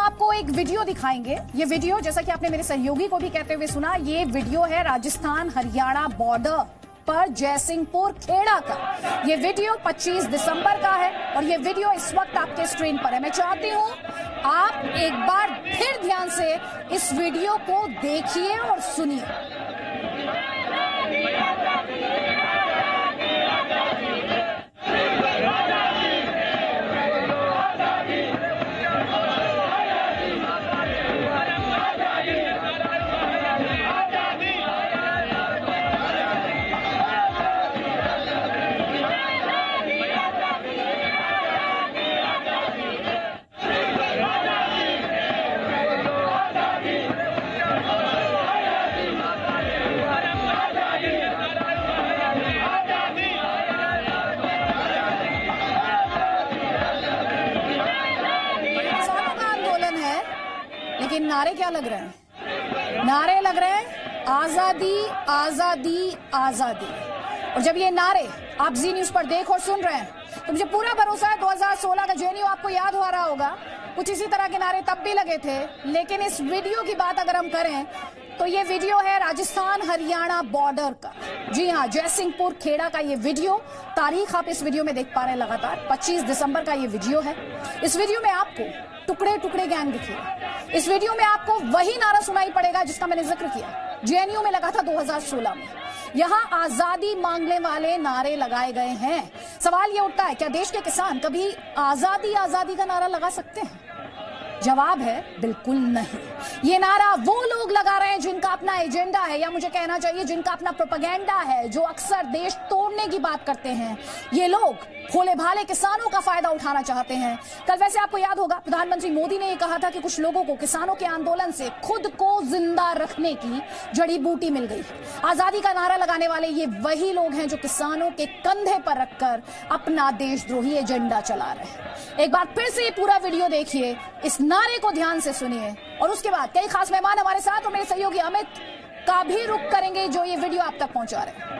आपको एक वीडियो दिखाएंगे। ये वीडियो, जैसा कि आपने मेरे सहयोगी को भी कहते हुए सुना, ये वीडियो है राजस्थान हरियाणा बॉर्डर पर जयसिंहपुर खेड़ा का। ये वीडियो 25 दिसंबर का है और ये वीडियो इस वक्त आपके स्क्रीन पर है। मैं चाहती हूं आप एक बार फिर ध्यान से इस वीडियो को देखिए और सुनिए। लेकिन नारे क्या लग रहे हैं? नारे लग रहे हैं आजादी आजादी आजादी। और जब ये नारे आप जी न्यूज पर देख और सुन रहे हैं तो मुझे पूरा भरोसा है 2016 का जेएनयू आपको याद हो रहा होगा। कुछ इसी तरह के नारे तब भी लगे थे। लेकिन इस वीडियो की बात अगर हम करें तो ये वीडियो है राजस्थान हरियाणा बॉर्डर का। जी हाँ, जयसिंहपुर खेड़ा का ये वीडियो। तारीख आप इस वीडियो में देख पा रहे हैं लगातार 25 दिसंबर का ये वीडियो है। इस वीडियो में आपको टुकड़े टुकड़े गैंग दिखेगा। इस वीडियो में आपको वही नारा सुनाई पड़ेगा जिसका मैंने जिक्र किया, जेएनयू में लगा था 2016 में। यहां आजादी मांगने वाले नारे लगाए गए हैं। सवाल यह उठता है, क्या देश के किसान कभी आजादी आजादी का नारा लगा सकते हैं? जवाब है बिल्कुल नहीं। ये नारा वो लोग लगा रहे हैं जिनका अपना एजेंडा है, या मुझे कहना चाहिए जिनका अपना प्रोपेगेंडा है, जो अक्सर देश तोड़ने की बात करते हैं। ये लोग भोले भाले किसानों का फायदा उठाना चाहते हैं। कल वैसे आपको याद होगा प्रधानमंत्री मोदी ने यह कहा था कि कुछ लोगों को किसानों के आंदोलन से खुद को जिंदा रखने की जड़ी बूटी मिल गई। आजादी का नारा लगाने वाले ये वही लोग हैं जो किसानों के कंधे पर रखकर अपना देशद्रोही एजेंडा चला रहे हैं। एक बार फिर से ये पूरा वीडियो देखिए, इस नारे को ध्यान से सुनिए और उसके बाद कई खास मेहमान हमारे साथ और मेरे सहयोगी अमित का भी रुख करेंगे जो ये वीडियो आप तक पहुंचा रहे हैं।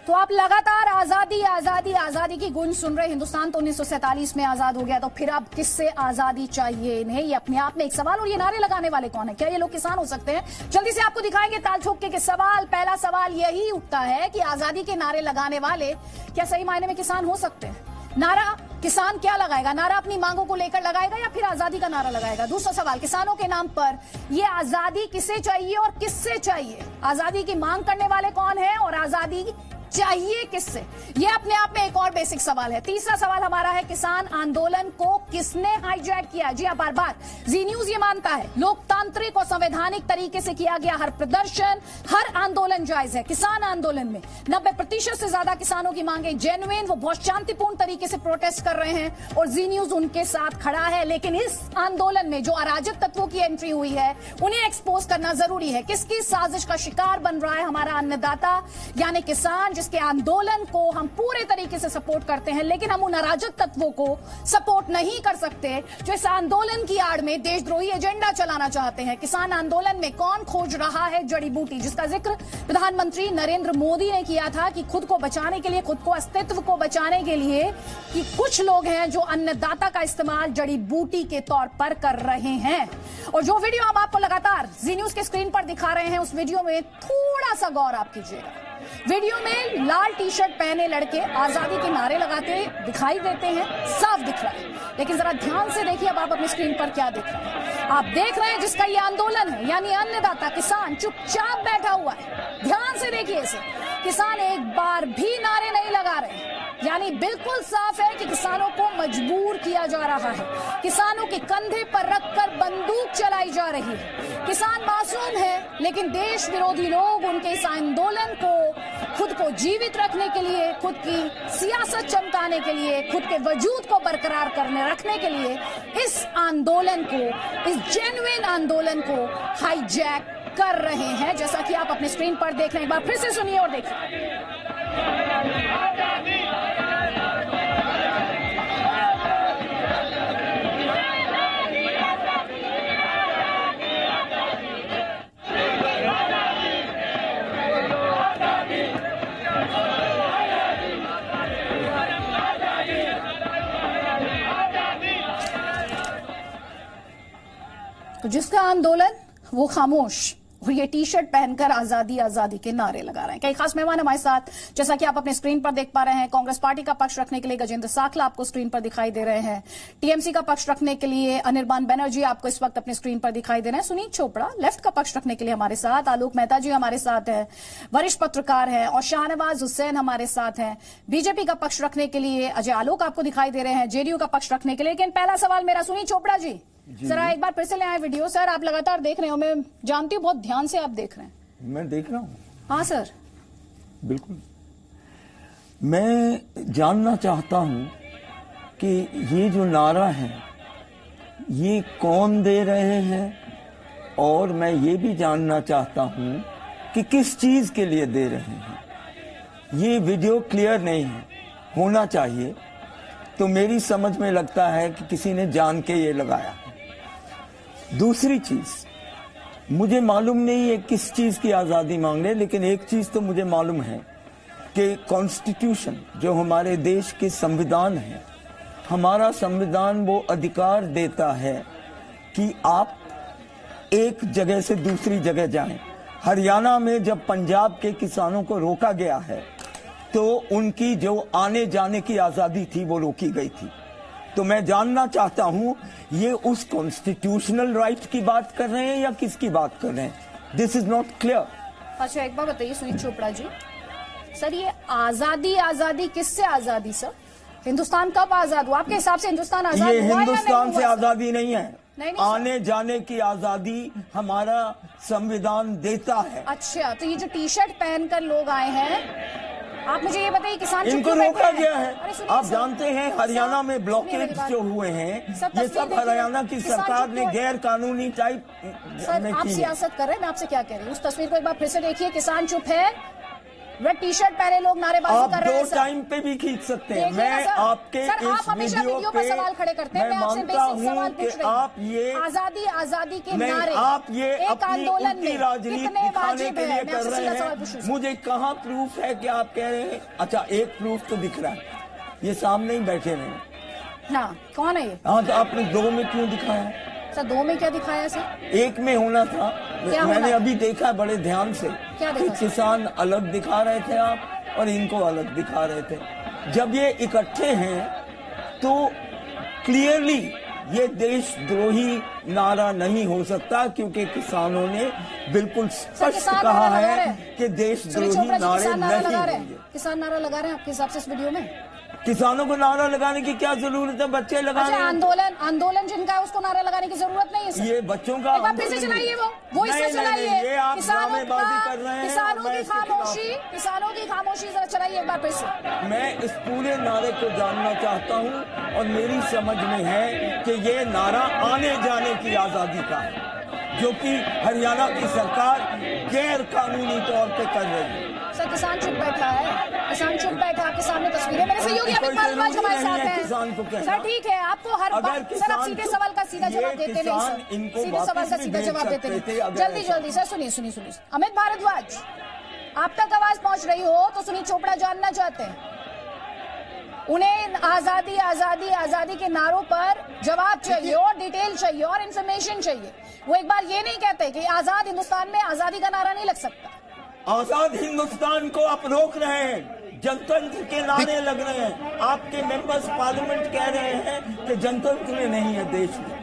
तो आप लगातार आजादी आजादी आजादी की गूंज सुन रहे। हिंदुस्तान तो 1947 में आजाद हो गया, तो फिर अब किससे आजादी चाहिए इन्हें? ये अपने आप में एक सवाल। और ये नारे लगाने वाले कौन है? क्या ये लोग किसान हो सकते हैं? जल्दी से आपको दिखाएंगे ताल ठोक के सवाल। पहला सवाल यही उठता है कि आजादी के नारे लगाने वाले क्या सही मायने में किसान हो सकते हैं? नारा किसान क्या लगाएगा? नारा अपनी मांगों को लेकर लगाएगा या फिर आजादी का नारा लगाएगा? दूसरा सवाल, किसानों के नाम पर ये आजादी किसे चाहिए और किससे चाहिए? आजादी की मांग करने वाले कौन है और आजादी चाहिए किससे? ये अपने आप में एक और बेसिक सवाल है। तीसरा सवाल हमारा है, किसान आंदोलन को किसने हाईजैक किया? जी हां, बार बार जी न्यूज ये मानता है लोकतांत्रिक और संवैधानिक तरीके से किया गया हर प्रदर्शन, हर आंदोलन जायज है। किसान आंदोलन में 90% से ज्यादा किसानों की मांगे जेन्युइन, वो बहुत शांतिपूर्ण तरीके से प्रोटेस्ट कर रहे हैं और जी न्यूज उनके साथ खड़ा है। लेकिन इस आंदोलन में जो अराजक तत्वों की एंट्री हुई है उन्हें एक्सपोज करना जरूरी है। किसकी साजिश का शिकार बन रहा है हमारा अन्नदाता यानी किसान, जिसके आंदोलन को हम पूरे तरीके से सपोर्ट करते हैं, लेकिन हम उन अराजक तत्वों को सपोर्ट नहीं कर सकते जो इस आंदोलन की आड़ में देशद्रोही एजेंडा चलाना चाहते हैं। किसान आंदोलन में कौन खोज रहा है जड़ी बूटी, जिसका जिक्र प्रधानमंत्री नरेंद्र मोदी ने किया था कि खुद को बचाने के लिए, खुद को अस्तित्व को बचाने के लिए, कि कुछ लोग हैं जो अन्नदाता का इस्तेमाल जड़ी बूटी के तौर पर कर रहे हैं। और जो वीडियो हम आपको लगातार जी न्यूज के स्क्रीन पर दिखा रहे हैं, उस वीडियो में थोड़ा सा गौर आप कीजिएगा। वीडियो में लाल टी शर्ट पहने लड़के आजादी के नारे लगाते दिखाई देते हैं, साफ दिख रहा है। लेकिन जरा ध्यान से देखिए अब आप अपनी स्क्रीन पर क्या देख रहे हैं। आप देख रहे हैं जिसका ये आंदोलन है यानी अन्नदाता किसान चुपचाप बैठा हुआ है। ध्यान से देखिए इसे। किसान एक बार भी नारे नहीं लगा रहे, यानी बिल्कुल साफ है कि किसानों को मजबूर किया जा रहा है। किसानों के कंधे पर रखकर बंदूक चलाई जा रही है। किसान मासूम है, लेकिन देश विरोधी लोग उनके इस आंदोलन को खुद को जीवित रखने के लिए, खुद की सियासत चमकाने के लिए, खुद के वजूद को बरकरार करने रखने के लिए इस आंदोलन को, इस जेन्युइन आंदोलन को हाईजैक कर रहे हैं, जैसा कि आप अपने स्क्रीन पर देख रहे हैं। एक बार फिर से सुनिए और देखिए। तो जिसका आंदोलन वो खामोश, और ये टी शर्ट पहनकर आजादी आजादी के नारे लगा रहे हैं। कई खास मेहमान हमारे साथ, जैसा कि आप अपने स्क्रीन पर देख पा रहे हैं। कांग्रेस पार्टी का पक्ष रखने के लिए गजेंद्र साखला आपको स्क्रीन पर दिखाई दे रहे हैं। टीएमसी का पक्ष रखने के लिए अनिर्बान बनर्जी आपको इस वक्त अपने स्क्रीन पर दिखाई दे रहे हैं। सुनील चोपड़ा लेफ्ट का पक्ष रखने के लिए हमारे साथ, आलोक मेहता जी हमारे साथ है, वरिष्ठ पत्रकार है, और शाहनवाज हुसैन हमारे साथ हैं। बीजेपी का पक्ष रखने के लिए अजय आलोक आपको दिखाई दे रहे हैं, जेडीयू का पक्ष रखने के लिए। लेकिन पहला सवाल मेरा सुनील चोपड़ा जी, सर एक बार फिर से ले आए वीडियो। सर आप लगातार देख रहे हो, मैं जानती हूँ बहुत ध्यान से आप देख रहे हैं। मैं देख रहा हूँ। हाँ सर, बिल्कुल। मैं जानना चाहता हूँ कि ये जो नारा है ये कौन दे रहे हैं, और मैं ये भी जानना चाहता हूँ कि किस चीज के लिए दे रहे हैं। ये वीडियो क्लियर नहीं है, होना चाहिए। तो मेरी समझ में लगता है कि किसी ने जान के ये लगाया है। दूसरी चीज, मुझे मालूम नहीं है किस चीज की आजादी मांग रहे, लेकिन एक चीज तो मुझे मालूम है कि कॉन्स्टिट्यूशन जो हमारे देश के संविधान है, हमारा संविधान वो अधिकार देता है कि आप एक जगह से दूसरी जगह जाएं। हरियाणा में जब पंजाब के किसानों को रोका गया है तो उनकी जो आने जाने की आजादी थी वो रोकी गई थी। तो मैं जानना चाहता हूं ये उस कॉन्स्टिट्यूशनल राइट की बात कर रहे हैं या किसकी बात कर रहे हैं? This is not clear. अच्छा एक बार बताइए सुनील चोपड़ा जी, सर ये आजादी आजादी किससे आजादी? सर हिंदुस्तान कब आजाद हुआ आपके हिसाब से? हिंदुस्तान आजाद ये हुआ हिंदुस्तान से आजादी नहीं है, नहीं, आने जाने की आजादी हमारा संविधान देता है। अच्छा, तो ये जो टी शर्ट पहनकर लोग आए हैं, आप मुझे ये बताइए किसान इनको रोका गया है। आप जानते हैं हरियाणा में ब्लॉकेज जो हुए हैं, ये सब हरियाणा की सरकार ने गैर कानूनी टाइप सर आप सियासत कर रहे हैं, मैं आपसे क्या कह रही हूँ? उस तस्वीर को एक बार फिर से देखिए। किसान चुप है, रेड टी शर्ट पहने लोग नारेबाजी कर रहे हैं। आप दो टाइम पे भी खींच सकते हैं। मैं आपके इस वीडियो पे सवाल खड़े करते हैं। मैं मानता हूँ कि आप ये आजादी आजादी के नारे आप ये अपनी उल्टी राजनीति दिखाने के लिए कर रहे हैं। मुझे कहाँ प्रूफ है कि आप कह रहे हैं? अच्छा एक प्रूफ तो दिख रहा है, ये सामने ही बैठे रहे। हाँ कौन है ये? हाँ तो आपने दो में क्यों दिखाया? सर दो में क्या दिखाया सर? एक में होना था। मैंने अभी देखा बड़े ध्यान से। क्या देखा? किसान अलग दिखा रहे थे आप और इनको अलग दिखा रहे थे। जब ये इकट्ठे हैं तो क्लियरली ये देशद्रोही नारा नहीं हो सकता, क्योंकि किसानों ने बिल्कुल स्पष्ट कहा है कि देशद्रोही नारे नहीं होंगे। किसान नारा लगा रहे हैं आपके हिसाब से इस वीडियो में? किसानों को नारा लगाने की क्या जरूरत है? बच्चे लगा रहे हैं। आंदोलन जिनका है उसको नारा लगाने की जरूरत नहीं है सर। ये बच्चों का एक बार फिर से चलाइए, वो इससे चलाइए। ये आप ड्रामेबाजी कर रहे हैं। किसानों की खामोशी जरा चलाइए एक बार फिर से। मैं इस पूरे नारे को जानना चाहता हूँ, और मेरी समझ में है कि ये नारा आने जाने की आजादी का है, जो कि हरियाणा की सरकार गैर कानूनी तौर पे कर रही है। सर किसान चुप बैठा है, किसान चुप बैठा। आपके सामने तस्वीरें, मेरे सहयोगी अमित भारद्वाज हमारे साथ हैं। सर ठीक है, आपको हर बात सर आप सीधे सवाल का सीधा जवाब देते नहीं सर, सीधे सवाल का सीधा जवाब देते नहीं। जल्दी जल्दी सर सुनिए अमित भारद्वाज, आप तक आवाज पहुंच रही हो तो सुनील चोपड़ा जानना चाहते हैं, उन्हें आजादी आजादी आजादी के नारों पर जवाब चाहिए और डिटेल चाहिए और इंफॉर्मेशन चाहिए। वो एक बार ये नहीं कहते कि आजाद हिंदुस्तान में आजादी का नारा नहीं लग सकता। आजाद हिंदुस्तान को आप रोक रहे हैं, जनतंत्र के नारे लग रहे हैं। आपके मेंबर्स पार्लियामेंट कह रहे हैं कि जनतंत्र में नहीं है देश में।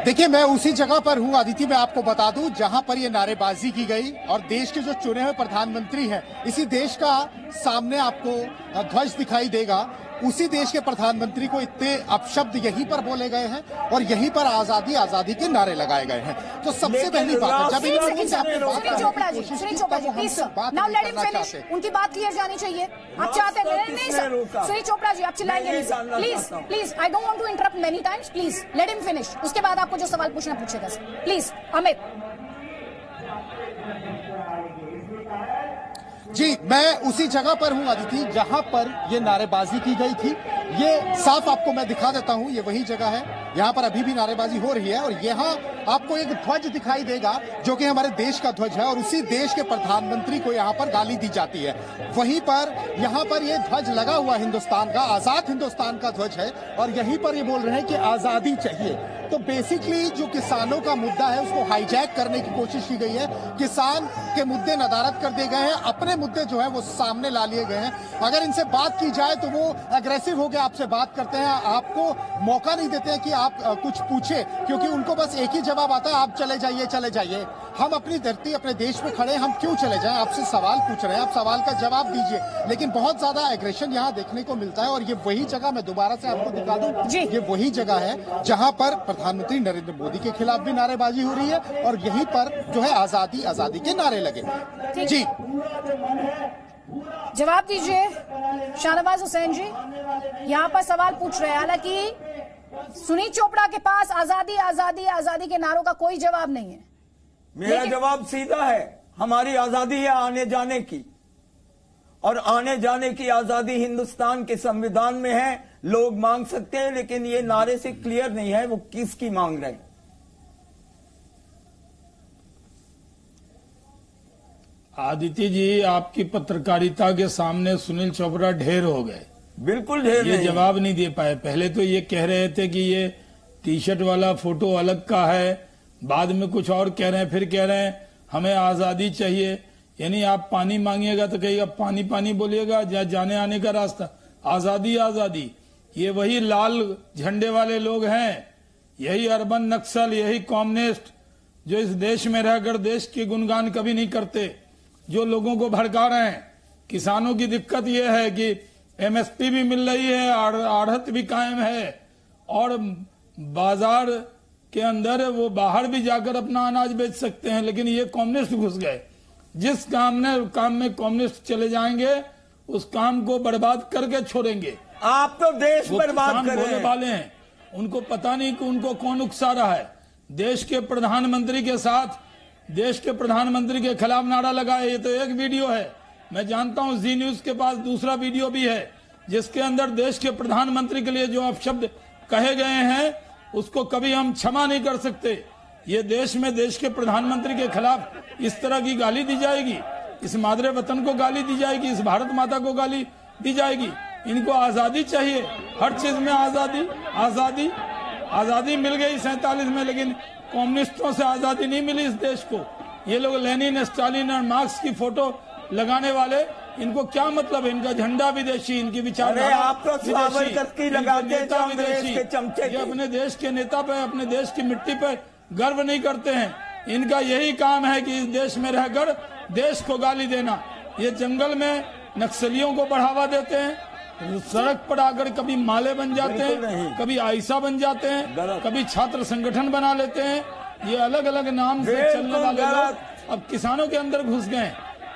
देखिए मैं उसी जगह पर हूं आदित्य, मैं आपको बता दूं जहां पर ये नारेबाजी की गई, और देश के जो चुने हुए प्रधानमंत्री हैं, इसी देश का सामने आपको ध्वज दिखाई देगा उसी देश के प्रधानमंत्री को इतने अपशब्द यहीं पर बोले गए हैं और यहीं पर आजादी आजादी के नारे लगाए गए हैं। तो सबसे पहली बात है, जब इन लोगों से आपने बात सुनील करने चोपड़ा की जी, कोशिश सुनील की, चोपड़ा तब जी, वो प्लीज हमसे बात नाउ नहीं लेट हिम करना फिनिश। चाहते। उनकी बात क्लियर जानी चाहिए। आप चाहते हैं? नहीं सर, सुनील चोपड़ा जी आप चिल्लाएंगे नहीं sir, please please, I don't want to interrupt many times, please let him finish. उसके बाद आपको जो सवाल पूछना पूछेगा सर, प्लीज। अमित जी, मैं उसी जगह पर हूं अदिति जहां पर ये नारेबाजी की गई थी। ये साफ आपको मैं दिखा देता हूं, ये वही जगह है, यहाँ पर अभी भी नारेबाजी हो रही है और यहाँ आपको एक ध्वज दिखाई देगा जो कि हमारे देश का ध्वज है और उसी देश के प्रधानमंत्री को यहाँ पर गाली दी जाती है। वहीं पर यहाँ पर ये ध्वज लगा हुआ हिंदुस्तान का, आजाद हिंदुस्तान का ध्वज है और यहीं पर ये बोल रहे हैं कि आजादी चाहिए। तो बेसिकली जो किसानों का मुद्दा है उसको हाईजैक करने की कोशिश की गई है। किसान के मुद्दे नदारद कर दिए गए हैं, अपने मुद्दे जो है वो सामने ला लिए गए हैं। अगर इनसे बात की जाए तो वो अग्रेसिव होकर आपसे बात करते हैं, आपको मौका नहीं देते हैं कि आप कुछ पूछे, क्योंकि उनको बस एक ही जवाब आता है, आप चले जाइए चले जाइए। हम अपनी धरती अपने देश में खड़े हैं, हम क्यों चले जाएं? आपसे सवाल पूछ रहे हैं, आप सवाल का जवाब दीजिए। लेकिन बहुत ज्यादा एग्रेशन यहाँ देखने को मिलता है और ये वही जगह, मैं दोबारा से आपको दिखा दूं, ये वही जगह है जहां पर प्रधानमंत्री नरेंद्र मोदी के खिलाफ भी नारेबाजी हो रही है और यहीं पर जो है आजादी आजादी के नारे लगे। जी जवाब दीजिए शाहनवाज हुसैन जी, यहाँ पर सवाल पूछ रहे हैं। हालांकि सुनील चोपड़ा के पास आजादी आजादी आजादी के नारों का कोई जवाब नहीं है। मेरा जवाब सीधा है, हमारी आजादी है आने जाने की, और आने जाने की आजादी हिंदुस्तान के संविधान में है। लोग मांग सकते हैं, लेकिन ये नारे से क्लियर नहीं है वो किसकी मांग रहे हैं। आदित्य जी, आपकी पत्रकारिता के सामने सुनील चोपड़ा ढेर हो गए। बिल्कुल ढेर ये नहीं। जवाब नहीं दे पाए। पहले तो ये कह रहे थे कि ये टी शर्ट वाला फोटो अलग का है, बाद में कुछ और कह रहे हैं, फिर कह रहे हैं हमें आजादी चाहिए। यानी आप पानी मांगिएगा तो कहिएगा पानी पानी बोलिएगा, या जाने आने का रास्ता आजादी आजादी। ये वही लाल झंडे वाले लोग हैं, यही अर्बन नक्सल, यही कम्युनिस्ट जो इस देश में रहकर देश के गुणगान कभी नहीं करते, जो लोगों को भड़का रहे हैं। किसानों की दिक्कत यह है कि एमएसपी भी मिल रही है, आढ़त भी कायम है और बाजार के अंदर वो बाहर भी जाकर अपना अनाज बेच सकते हैं, लेकिन ये कम्युनिस्ट घुस गए। जिस काम में कम्युनिस्ट चले जाएंगे उस काम को बर्बाद करके छोड़ेंगे। आप तो देश बर्बाद कर रहे हैं। वाले हैं, उनको पता नहीं कि उनको कौन उकसा रहा है। देश के प्रधानमंत्री के साथ देश के प्रधानमंत्री के खिलाफ नारा लगाए, ये तो एक वीडियो है। मैं जानता हूं जी न्यूज के पास दूसरा वीडियो भी है जिसके अंदर देश के प्रधानमंत्री के लिए जो अपशब्द कहे गए हैं उसको कभी हम क्षमा नहीं कर सकते। ये देश में देश के प्रधानमंत्री के खिलाफ इस तरह की गाली दी जाएगी, इस मादरे वतन को गाली दी जाएगी, इस भारत माता को गाली दी जाएगी। इनको आजादी चाहिए, हर चीज में आजादी आजादी आजादी मिल गई 47 में, लेकिन कम्युनिस्टों से आजादी नहीं मिली इस देश को। ये लोग लेनिन, स्टालिन और मार्क्स की फोटो लगाने वाले, इनको क्या मतलब है? इनका झंडा विदेशी, इनकी विचारधारा आप तो सावरकर की लगाते हैं, कांग्रेस के चमचे ये अपने देश के नेता पे, अपने देश की मिट्टी पे गर्व नहीं करते हैं। इनका यही काम है कि इस देश में रहकर देश को गाली देना। ये जंगल में नक्सलियों को बढ़ावा देते हैं, सड़क पर आकर कभी माले बन जाते हैं, कभी आयशा बन जाते हैं, कभी छात्र संगठन बना लेते हैं। ये अलग अलग नाम से चलने वाले लोग अब किसानों के अंदर घुस गए,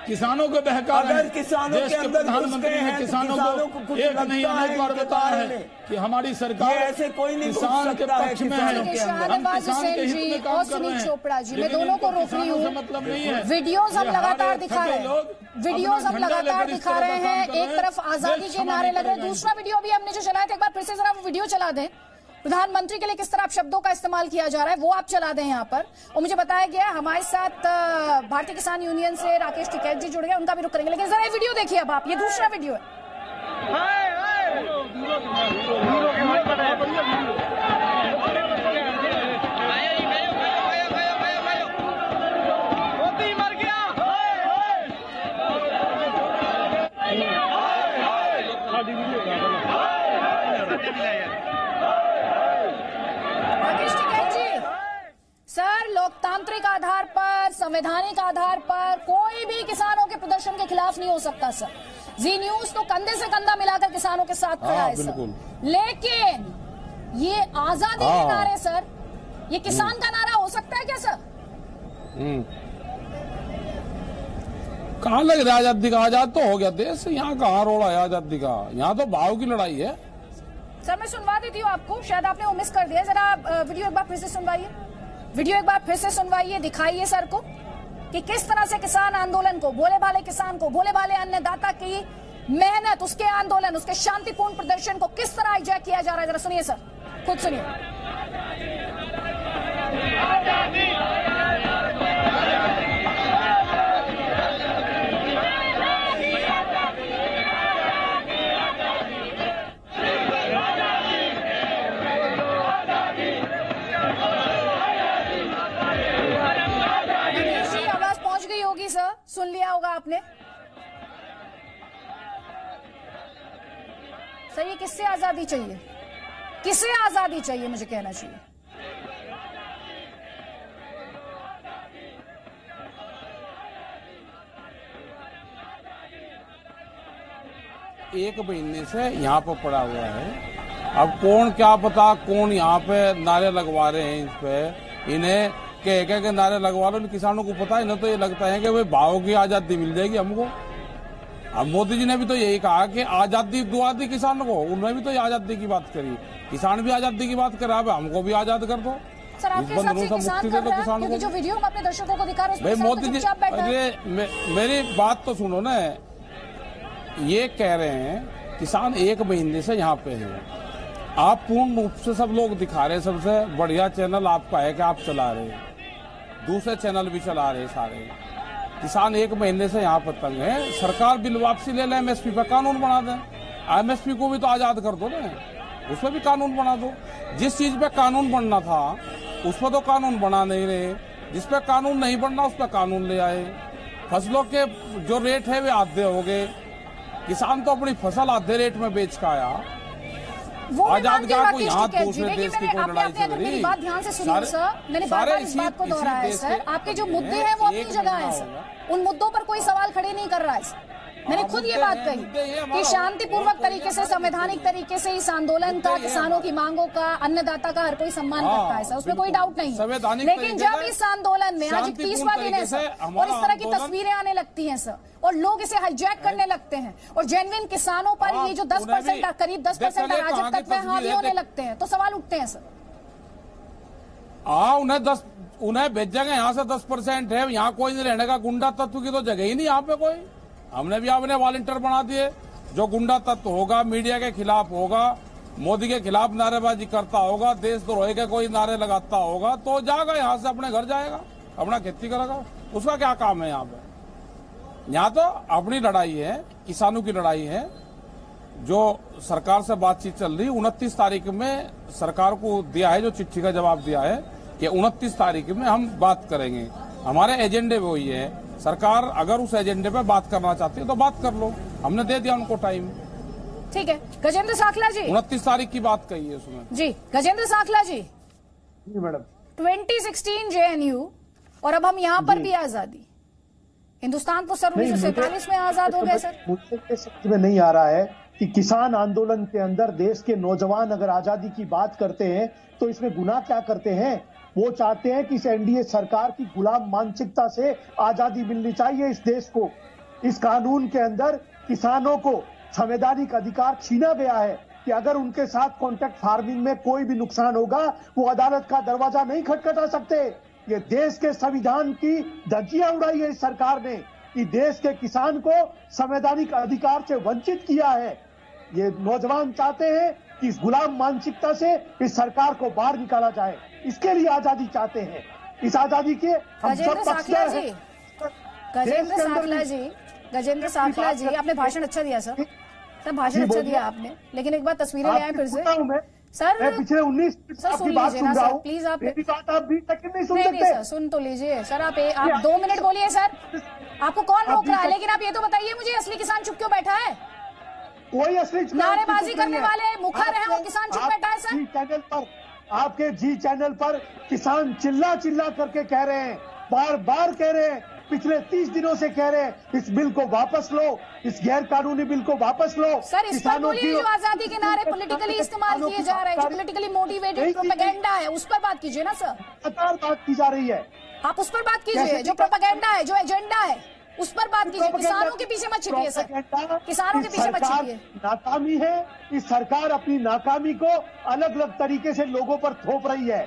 किसानों को बहका रहे हैं। देश के प्रधानमंत्री ने किसानों को एक नहीं अनेक बार बताया है कि हमारी सरकार ऐसे कोई नहीं किसान के पक्ष में है। शाहनवाज हुसैन जी और सुनील चोपड़ा जी, मैं दोनों को रोक रही हूँ। मतलब नहीं है। वीडियोस हम लगातार दिखा रहे हैं, वीडियोस हम लगातार दिखा रहे हैं। एक तरफ आजादी के नारे लग रहे हैं, दूसरा वीडियो भी हमने जो चलाया था, एक बार फिर से जरा वो वीडियो चला दें। प्रधानमंत्री के लिए किस तरह शब्दों का इस्तेमाल किया जा रहा है वो आप चला दें यहाँ पर। और मुझे बताया गया हमारे साथ भारतीय किसान यूनियन से राकेश टिकैत जी जुड़ गए, उनका भी रुख करेंगे, लेकिन जरा ये वीडियो देखिए अब आप, ये दूसरा वीडियो है। सर, लोकतांत्रिक आधार पर संवैधानिक आधार पर कोई भी किसानों के प्रदर्शन के खिलाफ नहीं हो सकता सर। जी न्यूज तो कंधे से कंधा मिलाकर किसानों के साथ खड़ा है सर। लेकिन ये आजादी के नारे सर, ये किसान का नारा हो सकता है क्या सर? कहाँ लग रहा है आजादी का? आजाद तो हो गया देश, यहाँ कहाँ रोड़ा है आजादी का? यहाँ तो भाव की लड़ाई है सर। मैं सुनवा देती हूँ आपको, शायद आपने वो मिस कर दिया। जरा वीडियो एक बार फिर से सुनवाइए, वीडियो एक बार फिर से सुनवाइए, दिखाइए सर को कि किस तरह से किसान आंदोलन को, भोले भाले किसान को, भोले भाले अन्नदाता की मेहनत, उसके आंदोलन, उसके शांतिपूर्ण प्रदर्शन को किस तरह हाईजैक किया जा रहा है। जरा सुनिए सर, खुद सुनिए। आवाज पहुंच गई होगी सर, सुन लिया होगा आपने सर। ये किससे आजादी चाहिए, किसे आजादी चाहिए, मुझे कहना चाहिए। एक महीने से यहाँ पर पड़ा हुआ है। अब कौन क्या पता कौन यहाँ पे नारे लगवा रहे हैं, इस पे इन्हें कह के नारे लगवा लो। किसानों को पता है, इन्हें तो ये लगता है कि भाई भाव की आजादी मिल जाएगी हमको। अब मोदी जी ने भी तो यही कहा कि आजादी दुआ दी किसानों को, उन्होंने भी तो ये आजादी की बात करी। किसान भी आजादी की बात करा, हमको भी आजाद कर दो। सर आपके हिसाब से किसान कर रहा है? क्योंकि जो वीडियो हम अपने दर्शकों को दिखा रहे हैं, भाई मोदी जी, अरे मेरी बात तो सुनो ना। ये कह रहे हैं किसान एक महीने से यहाँ पे है, आप पूर्ण रूप से सब लोग दिखा रहे हैं, सबसे बढ़िया चैनल आपका है कि आप चला रहे हैं, दूसरे चैनल भी चला रहे हैं सारे। किसान एक महीने से यहाँ पर तंग है। सरकार बिल वापसी ले ले, एमएसपी पर कानून बना दें। एमएसपी को भी तो आजाद कर दो ना, उसमें भी कानून बना दो। जिस चीज पे कानून बनना था उस पर तो कानून बना नहीं रहे, जिस पे कानून नहीं बनना उस पर कानून ले आए। फसलों के जो रेट है वे आधे हो गए, किसान तो अपनी फसल आधे रेट में बेच का आया। आजाद का को यहाँ दूसरे देश की कोई लड़ाई चल रही। मेरी बात ध्यान से सुनिए सर, मैंने बार-बार इस बात को दोहराया है सर। आपके जो मुद्दे हैं वो अपनी जगह है सर, उन मुद्दों पर कोई सवाल खड़े नहीं कर रहा है सर। मैंने खुद ये बात कही कि शांतिपूर्वक तरीके से, संवैधानिक तरीके से इस आंदोलन का, किसानों की मांगों का, अन्नदाता का हर कोई सम्मान करता है सर, उसमें कोई डाउट नहीं है। लेकिन जब इस आंदोलन में आज 31वां दिन है सर और इस तरह की तस्वीरें आने लगती हैं सर और लोग इसे हाईजैक करने लगते हैं और जेन्युइन किसानों पर ये जो 10% करीब 10% अराजक तत्व हावी होने लगते हैं, तो सवाल उठते हैं सर। उन्हें भेजेंगे यहाँ से 10% है, यहाँ कोई नहीं रहने का। गुंडा तत्व की तो जगह ही नहीं यहाँ पे कोई। हमने भी अपने वॉलंटियर बना दिए। जो गुंडा तत्व होगा, मीडिया के खिलाफ होगा, मोदी के खिलाफ नारेबाजी करता होगा, देशद्रोही के कोई नारे लगाता होगा, तो जाएगा यहाँ से, अपने घर जाएगा, अपना खेती करेगा। उसका क्या काम है यहाँ पे? यहाँ तो अपनी लड़ाई है, किसानों की लड़ाई है। जो सरकार से बातचीत चल रही, 29 तारीख में सरकार को दिया है, जो चिट्ठी का जवाब दिया है कि 29 तारीख में हम बात करेंगे। हमारे एजेंडे में वही है। सरकार अगर उस एजेंडे पे बात करना चाहती है तो बात कर लो, हमने दे दिया उनको टाइम। ठीक है गजेंद्र साखला जी, 29 तारीख की बात कही है उसमें। जी गजेंद्र साखला जी, मैडम 2016 JNU और अब हम यहाँ पर भी आजादी। हिंदुस्तान तो सर 1947 में आजाद हो गए सर। मुझे समझ में नहीं आ रहा है कि किसान आंदोलन के अंदर देश के नौजवान अगर आजादी की बात करते हैं तो इसमें गुनाह क्या करते हैं? वो चाहते हैं कि इस एनडीए सरकार की गुलाम मानसिकता से आजादी मिलनी चाहिए इस देश को। इस कानून के अंदर किसानों को संवैधानिक अधिकार छीना गया है कि अगर उनके साथ कॉन्ट्रैक्ट फार्मिंग में कोई भी नुकसान होगा वो अदालत का दरवाजा नहीं खटखटा सकते। ये देश के संविधान की धज्जियां उड़ाई है इस सरकार ने कि देश के किसान को संवैधानिक अधिकार से वंचित किया है। ये नौजवान चाहते हैं कि इस गुलाम मानसिकता से इस सरकार को बाहर निकाला जाए, इसके लिए आजादी चाहते हैं। इस आजादी के हम सब पक्षधर हैं। गजेंद्र साखला जी, आपने भाषण अच्छा दिया सर, भाषण अच्छा दिया आपने, लेकिन एक बार तस्वीरें ले आए फिर से सर। मैं पिछले 19 आपकी बात सुन रहा हूं, प्लीज आप मेरी बात आप 20 सेकंड नहीं सुन नहीं सकते। सर सुन तो लीजिए सर। आप 2 मिनट बोलिए सर, आपको कौन रोक रहा है? लेकिन आप ये तो बताइए मुझे, असली किसान चुप क्यों बैठा है? कोई असली नारेबाजी करने वाले मुखर है और किसान चुप बैठा है सर। चैनल पर, आपके जी चैनल पर किसान चिल्ला चिल्ला करके कह रहे हैं बार बार कह रहे हैं, पिछले 30 दिनों से कह रहे हैं, इस बिल को वापस लो, इस गैर कानूनी बिल को वापस लो। सर, इस पर बोलिए, जो आजादी के नारे पॉलिटिकली इस्तेमाल किए जा रहे हैं, जो पॉलिटिकली मोटिवेटेड प्रोपेगेंडा है, उस पर बात कीजिए ना सर। लगातार बात की जा रही है, आप उस पर बात कीजिए, जो प्रोपेगेंडा है, जो एजेंडा है, उस पर बात कीजिए। किसानों के पीछे मत छिपिए सर, किसानों के पीछे मत छिपिए। नाकामी है, इस सरकार अपनी नाकामी को अलग अलग तरीके से लोगों पर थोप रही है।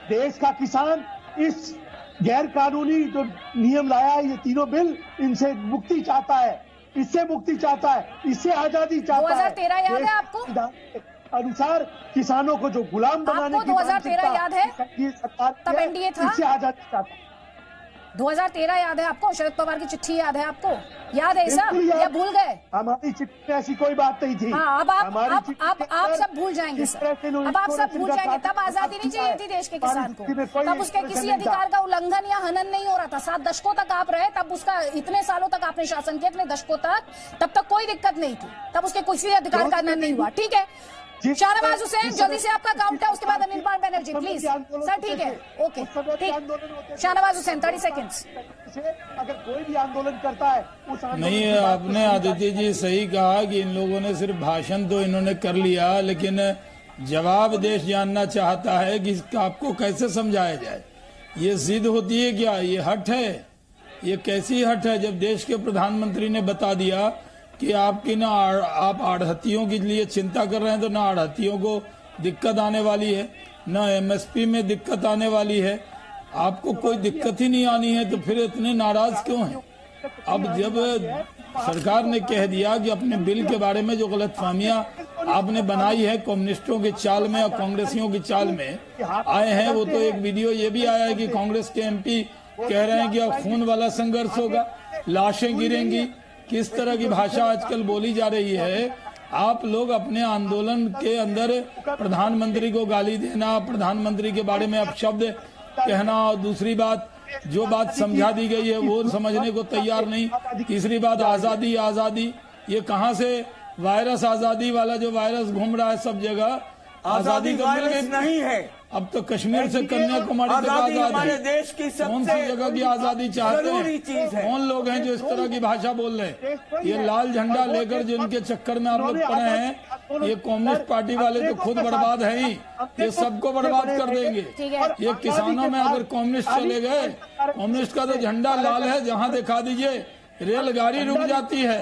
देश का किसान इस गैर कानूनी जो नियम लाया है, ये तीनों बिल, इनसे मुक्ति चाहता है, इससे मुक्ति चाहता है, इससे आजादी चाहता है। 2013 याद है आपको? अनुसार किसानों को जो गुलाम बनाने की 2013 याद है? ये सरकार तब एनडीए था, इससे आजादी चाहता है। 2013 याद है आपको? शरद पवार की चिट्ठी याद है आपको? याद है सब या भूल गए? हमारी चिट्ठी में ऐसी कोई बात नहीं थी। हाँ, अब आप सब भूल जाएंगे सर, अब आप सब भूल जाएंगे। तब आजादी नहीं चाहिए थी देश के किसान को, तब उसके किसी अधिकार का उल्लंघन या हनन नहीं हो रहा था। 7 दशकों तक आप रहे, तब उसका इतने सालों तक आपने शासन किया, इतने दशकों तक, तब तक कोई दिक्कत नहीं थी, तब उसके किसी अधिकार का हनन नहीं हुआ। ठीक है, शाहनवाज हुसैन, जल्दी से आपका काउंट है, उसके बाद अनिल बनर्जी प्लीज सर। ठीक है, ओके, ठीक। शाहनवाज हुसैन 30 सेकेंड्स। अगर कोई भी आंदोलन करता है उस नहीं, आपने आदित्य जी सही कहा कि इन लोगों ने सिर्फ भाषण तो इन्होंने कर लिया, लेकिन जवाब देश जानना चाहता है कि आपको कैसे समझाया जाए। ये जिद होती है क्या? ये हट है? ये कैसी हट है जब देश के प्रधानमंत्री ने बता दिया कि आपकी ना आप आढ़तियों के लिए चिंता कर रहे हैं, तो ना आढ़तियों को दिक्कत आने वाली है, ना एमएसपी में दिक्कत आने वाली है, आपको कोई दिक्कत ही नहीं आनी है, तो फिर इतने नाराज क्यों हैं? अब जब सरकार ने कह दिया कि अपने बिल के बारे में जो गलतफहमियां आपने बनाई है कम्युनिस्टों की चाल में और कांग्रेसियों की चाल में आए हैं, वो तो एक वीडियो ये भी आया है कि कांग्रेस के एमपी कह रहे हैं कि अब खून वाला संघर्ष होगा, लाशें गिरेंगी। किस तरह की भाषा आजकल बोली जा रही है। आप लोग अपने आंदोलन के अंदर प्रधानमंत्री को गाली देना, प्रधानमंत्री के बारे में अपशब्द कहना, और दूसरी बात जो बात समझा दी गई है वो समझने को तैयार नहीं। तीसरी बात आजादी आजादी, ये कहां से वायरस आजादी वाला जो वायरस घूम रहा है सब जगह, आजादी तो मिल गई नहीं है। अब तो कश्मीर से कन्याकुमारी तक आजादी, देश की कौन सी जगह की आजादी चाहते हैं? कौन लोग हैं जो इस तरह की भाषा बोल रहे हैं? ये लाल झंडा लेकर जिनके चक्कर में आप लोग पड़े हैं, ये कम्युनिस्ट पार्टी वाले तो खुद बर्बाद है ही, ये सबको बर्बाद कर देंगे। ये किसानों में अगर कम्युनिस्ट चले गए, कम्युनिस्ट का तो झंडा लाल है, जहाँ दिखा दीजिए रेलगाड़ी रुक जाती है,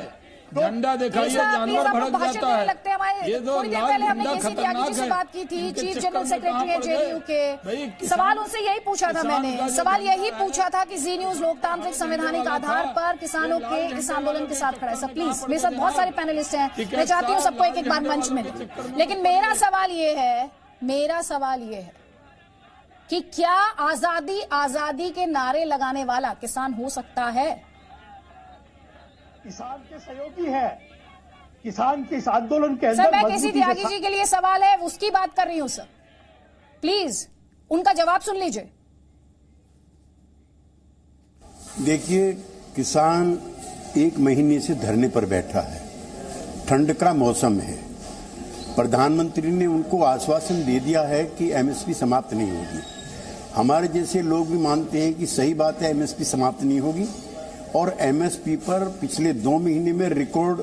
झंडा दिखाइए जानवर भड़क जाता है। ये तो लाल झंडा खतरनाक है। बात की थी चीफ जनरल सेक्रेटरी है जेडीयू के, सवाल उनसे यही पूछा था मैंने, सवाल यही पूछा था कि जी न्यूज लोकतांत्रिक संवैधानिक आधार पर किसानों के इस आंदोलन के साथ खड़ा है। सब प्लीज, मेरे साथ बहुत सारे पैनलिस्ट हैं, मैं चाहती हूँ सबको एक एक बार मंच में, लेकिन मेरा सवाल ये है कि क्या आजादी आजादी के नारे लगाने वाला किसान हो सकता है? किसान के सहयोगी है, किसान के इस आंदोलन के अंदर। सर, मैं केसी त्यागी जी के लिए सवाल है, उसकी बात कर रही हूं सर, प्लीज उनका जवाब सुन लीजिए। देखिए, किसान 1 महीने से धरने पर बैठा है, ठंड का मौसम है, प्रधानमंत्री ने उनको आश्वासन दे दिया है कि एमएसपी समाप्त नहीं होगी। हमारे जैसे लोग भी मानते हैं कि सही बात है, एमएसपी समाप्त नहीं होगी, और एमएसपी पर पिछले 2 महीने में रिकॉर्ड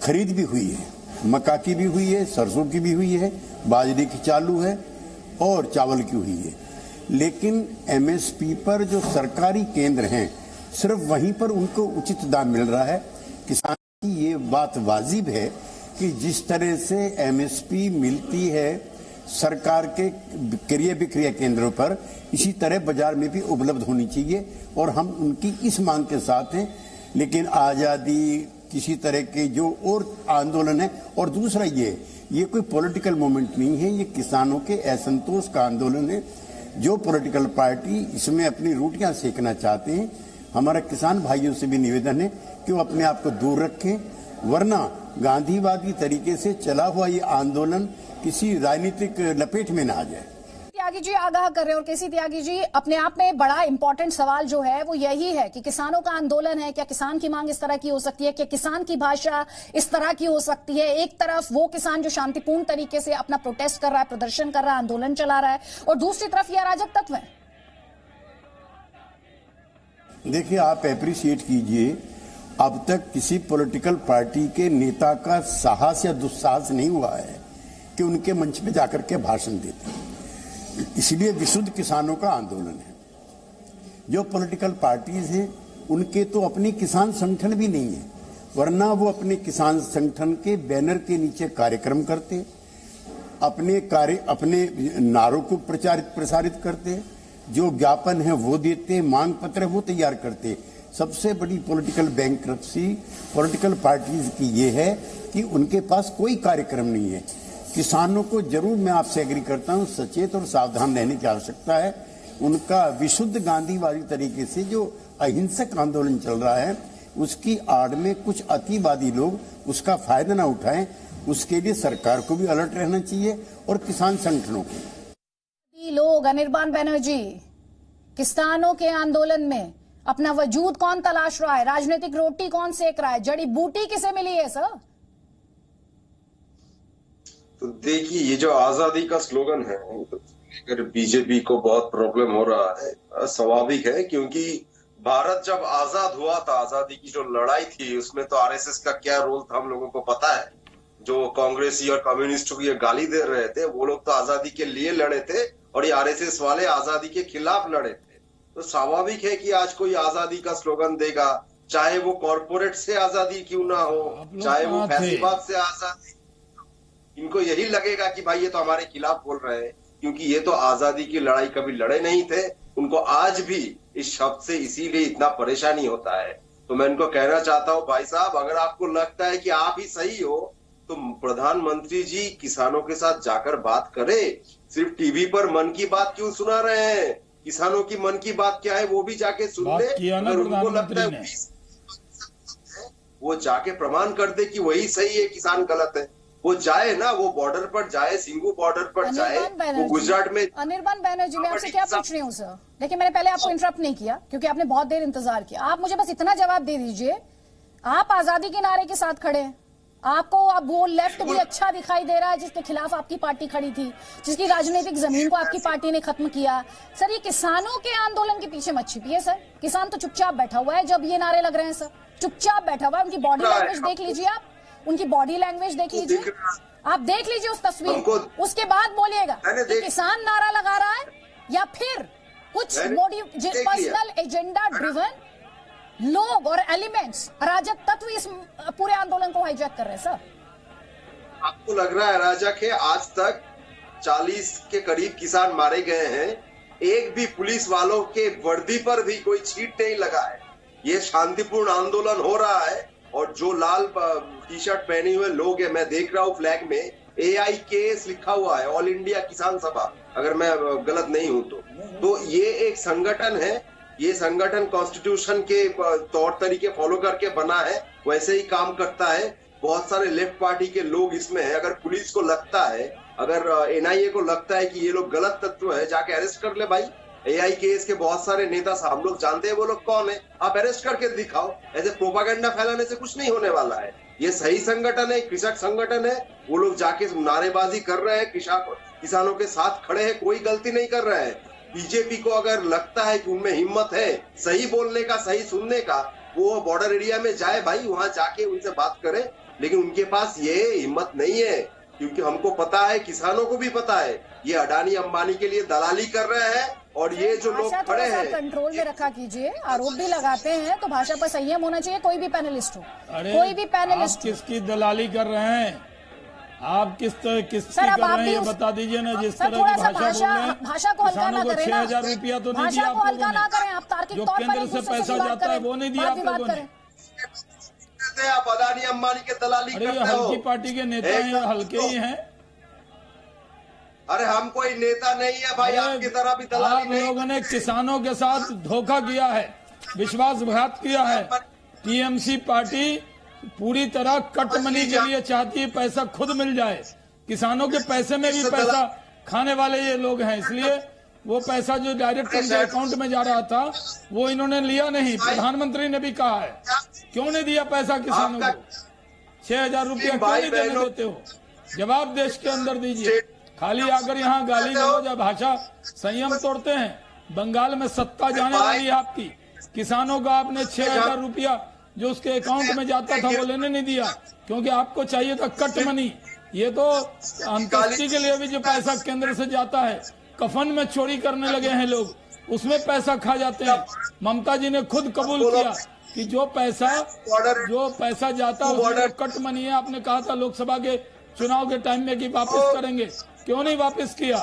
खरीद भी हुई है, मक्का की भी हुई है, सरसों की भी हुई है, बाजरे की चालू है और चावल की हुई है। लेकिन एमएसपी पर जो सरकारी केंद्र हैं, सिर्फ वहीं पर उनको उचित दाम मिल रहा है। किसान की ये बात वाजिब है कि जिस तरह से एमएसपी मिलती है सरकार के क्रय विक्रय केंद्रों पर, इसी तरह बाजार में भी उपलब्ध होनी चाहिए, और हम उनकी इस मांग के साथ हैं। लेकिन आजादी, किसी तरह के जो और आंदोलन है, और दूसरा ये कोई पॉलिटिकल मूवमेंट नहीं है, ये किसानों के असंतोष का आंदोलन है। जो पॉलिटिकल पार्टी इसमें अपनी रोटियां सेकना चाहते हैं, हमारे किसान भाइयों से भी निवेदन है कि वो अपने आप को दूर रखें, वरना गांधीवादी तरीके से चला हुआ ये आंदोलन किसी राजनीतिक लपेट में ना आ जाए। त्यागी जी आगाह कर रहे हैं, और केसी त्यागी जी अपने आप में बड़ा इंपॉर्टेंट सवाल जो है वो यही है कि किसानों का आंदोलन है, क्या किसान की मांग इस तरह की हो सकती है, क्या किसान की भाषा इस तरह की हो सकती है? एक तरफ वो किसान जो शांतिपूर्ण तरीके से अपना प्रोटेस्ट कर रहा है, प्रदर्शन कर रहा है, आंदोलन चला रहा है, और दूसरी तरफ ये अराजक तत्व है। देखिए, आप एप्रिशिएट कीजिए, अब तक किसी पॉलिटिकल पार्टी के नेता का साहस या दुस्साहस नहीं हुआ है कि उनके मंच पे जाकर के भाषण देते। इसलिए विशुद्ध किसानों का आंदोलन है। जो पॉलिटिकल पार्टीज हैं उनके तो अपने किसान संगठन भी नहीं है, वरना वो अपने किसान संगठन के बैनर के नीचे कार्यक्रम करते, अपने नारों को प्रसारित करते, जो ज्ञापन है वो देते, मांग पत्र वो तैयार करते। सबसे बड़ी पॉलिटिकल बैंक्रप्सी पॉलिटिकल पार्टीज की ये है कि उनके पास कोई कार्यक्रम नहीं है। किसानों को जरूर, मैं आपसे एग्री करता हूं, सचेत और सावधान रहने की आवश्यकता है। उनका विशुद्ध गांधीवादी तरीके से जो अहिंसक आंदोलन चल रहा है उसकी आड़ में कुछ अतिवादी लोग उसका फायदा ना उठाएं, उसके लिए सरकार को भी अलर्ट रहना चाहिए और किसान संगठनों को। लोग अनिर्बान बनर्जी, किसानों के आंदोलन में अपना वजूद कौन तलाश रहा है, राजनीतिक रोटी कौन सेक रहा है, जड़ी बूटी किसे मिली है सर? तो देखिए, ये जो आजादी का स्लोगन है, अगर बीजेपी को बहुत प्रॉब्लम हो रहा है, स्वाभाविक है, क्योंकि भारत जब आजाद हुआ था, आजादी की जो लड़ाई थी उसमें तो आरएसएस का क्या रोल था हम लोगों को पता है। जो कांग्रेसी और कम्युनिस्टों को ये गाली दे रहे थे, वो लोग तो आजादी के लिए लड़े थे और ये आरएसएस वाले आजादी के खिलाफ लड़े थे। तो स्वाभाविक है कि आज कोई आजादी का स्लोगन देगा, चाहे वो कॉर्पोरेट से आजादी क्यों ना हो, चाहे वो फैसलाबाद से आजादी, इनको यही लगेगा कि भाई ये तो हमारे खिलाफ बोल रहे हैं, क्योंकि ये तो आजादी की लड़ाई कभी लड़े नहीं थे। उनको आज भी इस शब्द से इसीलिए इतना परेशानी होता है। तो मैं इनको कहना चाहता हूं, भाई साहब, अगर आपको लगता है कि आप ही सही हो तो प्रधानमंत्री जी किसानों के साथ जाकर बात करें। सिर्फ टीवी पर मन की बात क्यों सुना रहे हैं? किसानों की मन की बात क्या है वो भी जाके सुन ले। अगर उनको लगता है वो जाके प्रमाण कर दे कि वही सही है, किसान गलत है, वो जाए ना, वो बॉर्डर पर जाए, सिंघू बॉर्डर पर जाए, वो गुजरात में। अनिर्बान बनर्जी, मैं आपसे क्या पूछ रही हूँ सर? देखिए, मैंने पहले आपको इंटरप्ट नहीं किया क्योंकि आपने बहुत देर इंतजार किया। आप मुझे बस इतना जवाब दे दीजिए, आप आजादी के नारे के साथ खड़े हैं, आपको अब वो लेफ्ट भी अच्छा दिखाई दे रहा है जिसके खिलाफ आपकी पार्टी खड़ी थी, जिसकी राजनीतिक जमीन को आपकी पार्टी ने खत्म किया। सर, ये किसानों के आंदोलन के पीछे मत छिपिए सर। किसान तो चुपचाप बैठा हुआ है जब ये नारे लग रहे हैं सर, चुपचाप बैठा हुआ है। उनकी बॉडी लैंग्वेज देख लीजिए, आप उनकी बॉडी लैंग्वेज देख लीजिए, आप देख लीजिए उस तस्वीर को, उसके बाद बोलिएगा कि किसान नारा लगा रहा है या फिर कुछ पर्सनल एजेंडा ड्रिवन लोग और एलिमेंट्स, अराजक तत्व इस पूरे आंदोलन को हाईजैक कर रहे हैं सर। आपको लग रहा है अराजक है? आज तक 40 के करीब किसान मारे गए हैं, एक भी पुलिस वालों के वर्दी पर भी कोई छींट नहीं लगा है। ये शांतिपूर्ण आंदोलन हो रहा है और जो लाल टी शर्ट पहने हुए लोग हैं, मैं देख रहा हूँ फ्लैग में AIKS लिखा हुआ है, ऑल इंडिया किसान सभा, अगर मैं गलत नहीं हूं तो ये एक संगठन है। ये संगठन कॉन्स्टिट्यूशन के तौर तरीके फॉलो करके बना है, वैसे ही काम करता है। बहुत सारे लेफ्ट पार्टी के लोग इसमें है। अगर पुलिस को लगता है, अगर NIA को लगता है कि ये लोग गलत तत्व है, जाके अरेस्ट कर ले भाई। AIKS के बहुत सारे नेता हम लोग जानते हैं वो लोग कौन है, आप अरेस्ट करके दिखाओ। ऐसे प्रोपागेंडा फैलाने से कुछ नहीं होने वाला है। ये सही संगठन है, कृषक संगठन है, वो लोग जाके नारेबाजी कर रहे हैं, किसानों के साथ खड़े हैं, कोई गलती नहीं कर रहे हैं। बीजेपी को अगर लगता है कि उनमें हिम्मत है सही बोलने का, सही सुनने का, वो बॉर्डर एरिया में जाए भाई, वहां जाके उनसे बात करे। लेकिन उनके पास ये हिम्मत नहीं है, क्योंकि हमको पता है, किसानों को भी पता है, ये अडानी अंबानी के लिए दलाली कर रहे हैं। और ये जो लोग खड़े हैं, कंट्रोल में रखा कीजिए। आरोप भी लगाते हैं तो भाषा पर संयम होना चाहिए, कोई भी पैनलिस्ट हो, कोई भी पैनलिस्ट। किसकी दलाली कर रहे हैं आप? किसकी कर रहे हैं ये बता दीजिए ना। जिस तरह की भाषा बोल रहे हैं, भाषा को हल्का ना करें ना, 6,000 रुपया तो नहीं दिया भाषा को हल्का ना करें। आप तार्किक तौर पर केंद्र से पैसा जाता है वो नहीं दिया आप लोगों ने। आप अडानी अंबानी के दलाली करते हो। हल्की पार्टी के नेता हैं, हल्के ही हैं। अरे हम कोई नेता नहीं है भाई, आपकी तरह भी दलाली नहीं। आप लोगों ने किसानों के साथ धोखा किया है, विश्वासघात किया है। टीएमसी पार्टी पूरी तरह कट मनी के लिए चाहती है, पैसा खुद मिल जाए। किसानों के पैसे में भी पैसा खाने वाले ये लोग हैं, इसलिए वो पैसा जो डायरेक्ट उनके अकाउंट में जा रहा था वो इन्होंने लिया नहीं। प्रधानमंत्री ने भी कहा है, क्यों नहीं दिया पैसा किसानों को? 6,000 रुपया क्यों नहीं देने देते हो? जवाब देश के अंदर दीजिए। खाली आकर यहाँ गाली गलौज या भाषा संयम तोड़ते हैं। बंगाल में सत्ता जाने वाली है आपकी, किसानों का आपने 6,000 रुपया जो उसके अकाउंट में जाता था वो लेने नहीं दिया, क्योंकि आपको चाहिए था कट मनी। ये तो अंत्येष्टि के लिए भी जो पैसा केंद्र से जाता है, कफन में चोरी करने लगे हैं लोग, उसमें पैसा खा जाते हैं। ममता जी ने खुद कबूल किया कि जो पैसा जाता है उसमें कट मनी है। आपने कहा था लोकसभा के चुनाव के टाइम में कि वापस करेंगे, क्यों नहीं वापस किया?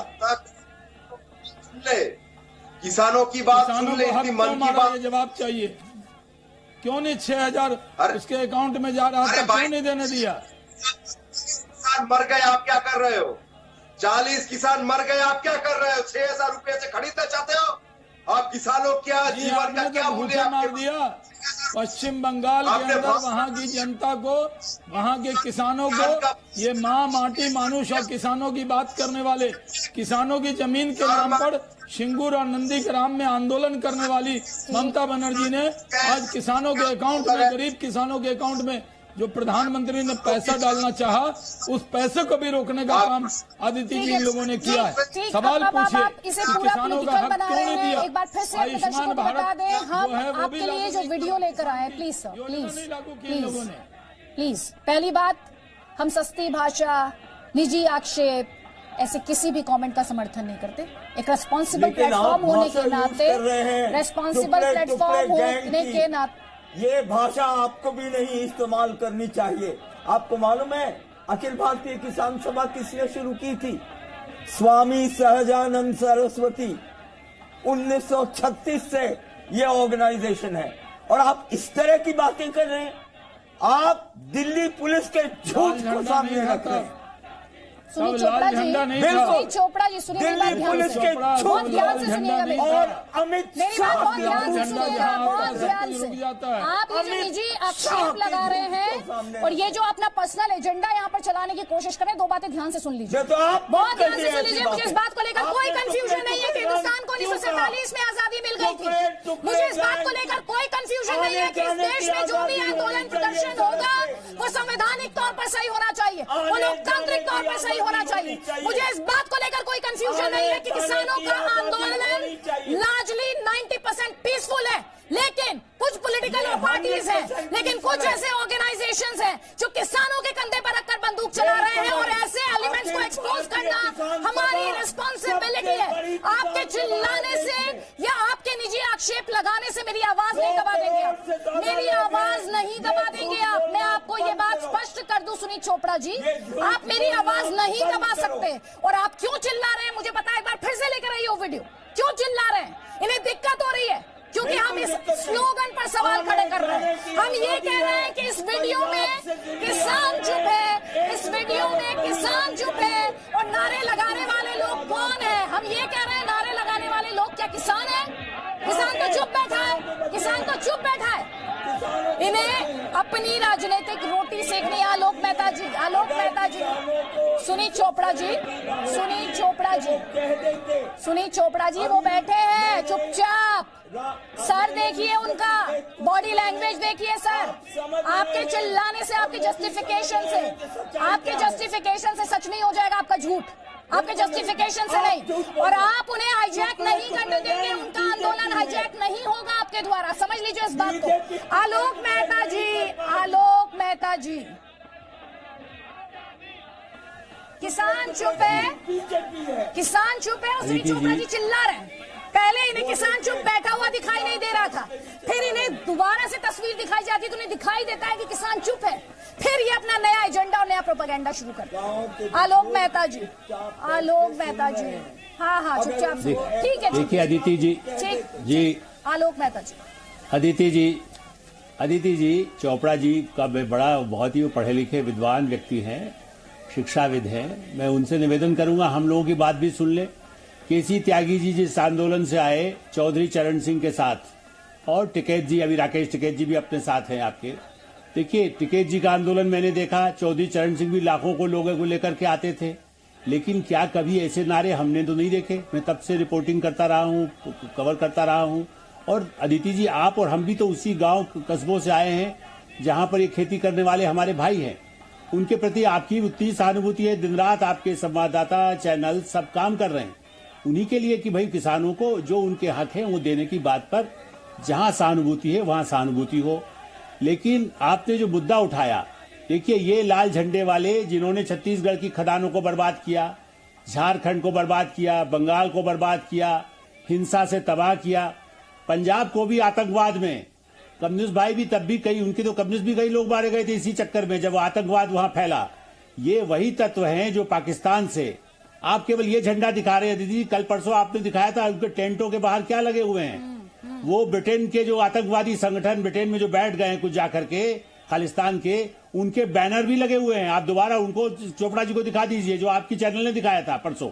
किसानों की बात सुन ले, किसानों को मन की बात जवाब चाहिए। क्यों नहीं 6,000 उसके अकाउंट में जा रहा था, क्यों नहीं देने दिया? किसान मर गए, आप क्या कर रहे हो? 40 किसान मर गए, आप क्या कर रहे हो? 6,000 रुपए से खरीदना चाहते हो? आप किसानों क्या जीवन का क्या मूल्य मार दिया? पश्चिम बंगाल के अंदर वहाँ की जनता को, वहाँ के किसानों को, ये माँ माटी मानुष और किसानों की बात करने वाले, किसानों की जमीन के नाम पर सिंगूर और नंदीग्राम में आंदोलन करने वाली ममता बनर्जी ने आज किसानों के अकाउंट में, गरीब किसानों के अकाउंट में जो प्रधानमंत्री ने पैसा डालना चाहा, उस पैसे को भी रोकने का काम आदित्य जी इन लोगों ने किया है। सवाल पूछिए किसानों का हक क्यों नहीं दिया? एक बार फिर से आयुष्मान भारत हम आपके लिए जो वीडियो लेकर आए, प्लीज सर, प्लीज। पहली बात, हम सस्ती भाषा, निजी आक्षेप, ऐसे किसी भी कमेंट का समर्थन नहीं करते। एक रेस्पॉन्सिबल प्लेटफॉर्म होने के नाते, रेस्पॉन्सिबल प्लेटफॉर्म होने के नाते ये भाषा आपको भी नहीं इस्तेमाल करनी चाहिए। आपको मालूम है अखिल भारतीय किसान सभा किसने शुरू की थी? स्वामी सहजानंद सरस्वती। 1936 से ये ऑर्गेनाइजेशन है, और आप इस तरह की बातें कर रहे हैं। आप दिल्ली पुलिस के झूठ को सामने रख रहे हैं। सुनील चोपड़ा जी, सुनील चोपड़ा जी, सुनिए मेरी बात ध्यान से, बहुत ध्यान से सुनिएगा मेरी बात। अमित मेरी बात बहुत ध्यान से सुनिएगा, बहुत ध्यान से। आप ये जो निजी आक्षेप लगा रहे हैं और ये जो अपना पर्सनल एजेंडा यहाँ पर चलाने की कोशिश करें, दो बातें ध्यान से सुन लीजिए, बहुत ध्यान से सुन लीजिए। मुझे इस बात को लेकर कोई कंफ्यूजन नहीं है कि हिंदुस्तान को 1947 में आजादी मिल गई थी। मुझे इस बात को लेकर कोई कंफ्यूजन नहीं है कि इस देश में जो भी आंदोलन प्रदर्शन होगा वो संवैधानिक तौर पर सही होना चाहिए, वो लोकतांत्रिक तौर पर सही होना चाहिए। मुझे इस बात को लेकर कोई कंफ्यूजन नहीं है कि किसानों का आंदोलन लार्जली 90% पीसफुल है, लेकिन कुछ पॉलिटिकल पार्टीज हैं, लेकिन कुछ ऐसे ऑर्गेनाइजेशंस हैं जो किसानों के कंधे पर रखकर बंदूक चला रहे हैं, और ऐसे एलिमेंट्स को एक्सपोज करना हमारी रिस्पॉन्सिबिलिटी है। आपके चिल्लाने से या आपके निजी आक्षेप लगाने से मेरी आवाज नहीं दबा देंगे आप, मेरी आवाज नहीं दबा देंगे आप। मैं आपको ये बात स्पष्ट कर दूं सुनील चोपड़ा जी, आप मेरी आवाज नहीं दबा सकते। और आप क्यों चिल्ला रहे हैं मुझे पता है, एक बार फिर से लेकर आइए वो वीडियो। क्यों चिल्ला रहे हैं? इन्हें दिक्कत हो रही है क्योंकि हम इस स्लोगन पर सवाल खड़े कर रहे हैं। हम ये कह रहे हैं कि इस वीडियो में किसान चुप है, इस वीडियो में किसान चुप है, और नारे लगाने वाले लोग कौन है? हम ये कह रहे हैं नारे लगाने वाले लोग क्या किसान है? किसान तो चुप बैठा है, किसान तो चुप बैठा है। इन्हें अपनी राजनीतिक रोटी सेकनी। आलोक मेहता जी, आलोक मेहता जी, सुनील चोपड़ा जी, सुनील चोपड़ा जी, सुनील चोपड़ा जी, वो बैठे हैं चुपचाप। सर देखिए उनका बॉडी लैंग्वेज देखिए सर। आपके चिल्लाने से, आपके जस्टिफिकेशन से, आपके जस्टिफिकेशन से सच नहीं हो जाएगा आपका झूठ, आपके जस्टिफिकेशन से नहीं। और आप उन्हें हाईजैक नहीं करने देंगे, उनका आंदोलन हाईजैक नहीं होगा आपके द्वारा, समझ लीजिए इस बात को। आलोक मेहता जी, आलोक मेहता जी, किसान चुप है, किसान चुप है और सुनील चोपड़ा जी चिल्ला रहे हैं। पहले इन्हें किसान चुप बैठा हुआ दिखाई नहीं दे रहा था, फिर इन्हें दोबारा से तस्वीर दिखाई जाती तो उन्हें दिखाई देता है कि किसान चुप है, फिर ये अपना नया एजेंडा और नया प्रोपेगेंडा शुरू करते हैं। आलोक मेहता जी, आलोक मेहता जी, हाँ चुपचाप से, ठीक है। देखिए अदिति जी, जी आलोक मेहता जी, अदिति जी, चोपड़ा जी का बड़ा बहुत ही पढ़े लिखे विद्वान व्यक्ति हैं, शिक्षाविद हैं। मैं उनसे निवेदन करूंगा हम लोगों की बात भी सुन ले। केसी त्यागी जी जिस आंदोलन से आए चौधरी चरण सिंह के साथ, और टिकैत जी, अभी राकेश टिकैत जी भी अपने साथ हैं आपके। देखिए टिकैत जी का आंदोलन मैंने देखा, चौधरी चरण सिंह भी लाखों को लोगों को लेकर के आते थे, लेकिन क्या कभी ऐसे नारे हमने तो नहीं देखे। मैं तब से रिपोर्टिंग करता रहा हूँ, कवर करता रहा हूँ। और अदिति जी, आप और हम भी तो उसी गांव कस्बों से आए हैं जहां पर ये खेती करने वाले हमारे भाई हैं। उनके प्रति आपकी उतनी सहानुभूति है, दिन रात आपके संवाददाता चैनल सब काम कर रहे हैं उन्हीं के लिए कि भाई किसानों को जो उनके हक हैं वो देने की बात पर जहां सहानुभूति है वहां सहानुभूति हो। लेकिन आपने जो मुद्दा उठाया, देखिए ये लाल झंडे वाले जिन्होंने छत्तीसगढ़ की खदानों को बर्बाद किया, झारखंड को बर्बाद किया, बंगाल को बर्बाद किया, हिंसा से तबाह किया, पंजाब को भी आतंकवाद में, कम्युनिस्ट भाई भी तब भी उनके तो कम्युनिस्ट भी कई लोग मारे गए थे इसी चक्कर में जब आतंकवाद वहां फैला। ये वही तत्व हैं जो पाकिस्तान से, आप केवल ये झंडा दिखा रहे हैं दीदी, कल परसों आपने दिखाया था उनके टेंटों के बाहर क्या लगे हुए हैं। वो ब्रिटेन के जो आतंकवादी संगठन ब्रिटेन में जो बैठ गए हैं कुछ जाकर के खालिस्तान के, उनके बैनर भी लगे हुए हैं। आप दोबारा उनको चोपड़ा जी को दिखा दीजिए जो आपकी चैनल ने दिखाया था परसों।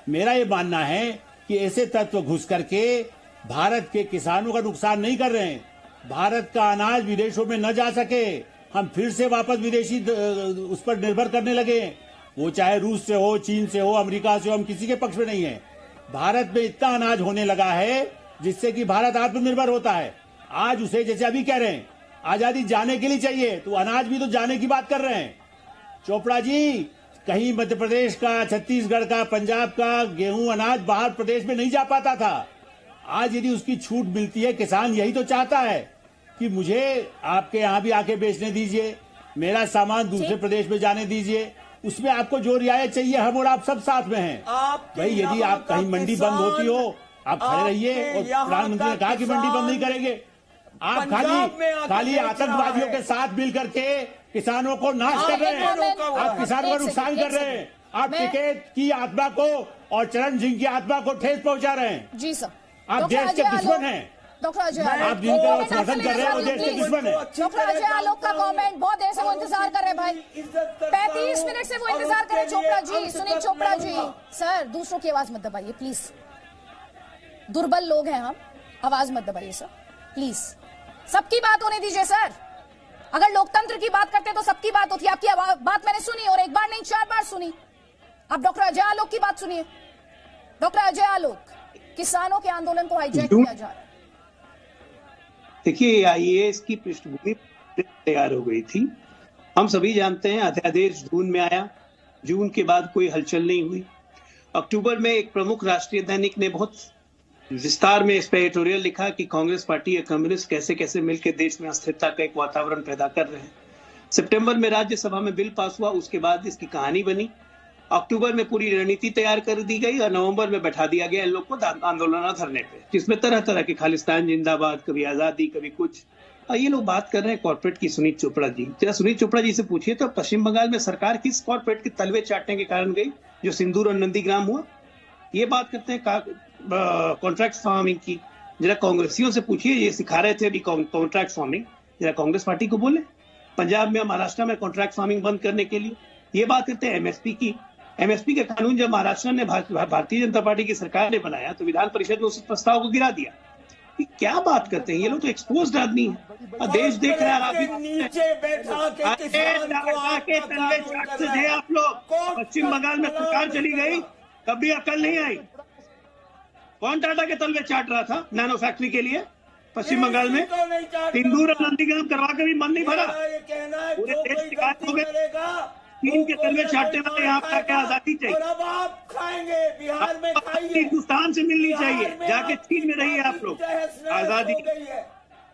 मेरा ये मानना है कि ऐसे तत्व घुस करके भारत के किसानों का नुकसान नहीं कर रहे हैं। भारत का अनाज विदेशों में न जा सके, हम फिर से वापस विदेशी उस पर निर्भर करने लगे, वो चाहे रूस से हो, चीन से हो, अमेरिका से हो, हम किसी के पक्ष में नहीं है। भारत में इतना अनाज होने लगा है जिससे कि भारत आत्मनिर्भर होता है। आज उसे जैसे अभी कह रहे हैं आजादी जाने के लिए चाहिए, तो अनाज भी तो जाने की बात कर रहे हैं। चोपड़ा जी, कहीं मध्य प्रदेश का, छत्तीसगढ़ का, पंजाब का गेहूं अनाज बाहर प्रदेश में नहीं जा पाता था। आज यदि उसकी छूट मिलती है, किसान यही तो चाहता है कि मुझे आपके यहाँ भी आके बेचने दीजिए, मेरा सामान दूसरे प्रदेश में जाने दीजिए, उसमें आपको जो रियायत चाहिए हम और आप सब साथ में हैं। भाई यदि आप कहीं मंडी बंद होती हो आप खड़े रहिए, और प्रधानमंत्री ने कहा कि मंडी बंद नहीं करेंगे। आप खाली आतंकवादियों के साथ मिल करके किसानों को नाश कर रहे हैं, आप किसानों का नुकसान कर रहे हैं, आप टिकैत की आत्मा को और चरण सिंह की आत्मा को ठेस पहुंचा रहे हैं। जी सर, आप देश के दुश्मन हैं। डॉक्टर अजय आप जिनका समर्थन कर रहे हैं वो देश के दुश्मन है। डॉक्टर अजय आलोक का कमेंट, बहुत देर से वो इंतजार कर रहे हैं भाई, 35 मिनट से वो इंतजार कर रहे हैं। चोपड़ा जी, सुनील चोपड़ा जी, सर दूसरों की आवाज मत दबाइए प्लीज, दुर्बल लोग हैं हम, आवाज मत दबाइए सर प्लीज, सबकी बात होने दीजिए सर। अगर लोकतंत्र की बात करते तो सबकी बात होती है। आपकी बात मैंने सुनी और एक बार नहीं 4 बार सुनी। आप डॉक्टर अजय आलोक की बात सुनिए। डॉक्टर अजय आलोक, किसानों के आंदोलन को हाईजैक किया जा रहा है। देखिए आईएएस की पृष्ठभूमि तैयार हो गई थी। हम सभी जानते हैं अध्यादेश जून में आया, जून के बाद कोई हलचल नहीं हुई। अक्टूबर में एक प्रमुख राष्ट्रीय दैनिक ने बहुत विस्तार में इस पर एडिटोरियल लिखा कि कांग्रेस पार्टी या कम्युनिस्ट कैसे कैसे मिलकर देश में अस्थिरता का एक वातावरण पैदा कर रहे हैं। सितंबर में राज्यसभा में बिल पास हुआ, उसके बाद इसकी कहानी बनी। अक्टूबर में पूरी रणनीति तैयार कर दी गई और नवंबर में बैठा दिया गया इन लोग को आंदोलन धरने पे, जिसमें तरह तरह के खालिस्तान जिंदाबाद, कभी आजादी, कभी कुछ। और ये लोग बात कर रहे हैं कॉर्पोरेट की। सुनील चोपड़ा जी, जरा सुनील चोपड़ा जी से पूछिए तो पश्चिम बंगाल में सरकार किस कॉर्पोरेट के तलवे चाटने के कारण गई जो सिंदूर और नंदीग्राम हुआ? ये बात करते हैं कॉन्ट्रैक्ट फार्मिंग की। जरा कांग्रेसियों से पूछिए, ये सिखा रहे थे अभी कॉन्ट्रैक्ट फार्मिंग, जरा कांग्रेस पार्टी को बोले पंजाब में, महाराष्ट्र में कॉन्ट्रैक्ट फार्मिंग बंद करने के लिए। ये बात करते हैं एमएसपी की। एमएसपी का कानून जब महाराष्ट्र ने भारतीय जनता पार्टी की सरकार ने बनाया तो विधान परिषद ने उस प्रस्ताव को गिरा दिया। क्या बात करते हैं ये लोग, तो एक्सपोज्ड आदमी है। देश देख रहा है आप लोग। पश्चिम बंगाल में सरकार चली गई, कभी अकल नहीं आई। कौन टाटा के तलवे चाट रहा था नैनो फैक्ट्री के लिए पश्चिम बंगाल में? सिंदूर और नंदीग्राम करवा के भी मन नहीं भरा। पूरे देश शिकायत हो गए, चीन के तलवे चाटने वाले यहाँ पर क्या आजादी चाहिए? अब आप खाएंगे, बिहार में खाइए। हिंदुस्तान से मिलनी चाहिए, जाके चीन में रहिए आप लोग, आजादी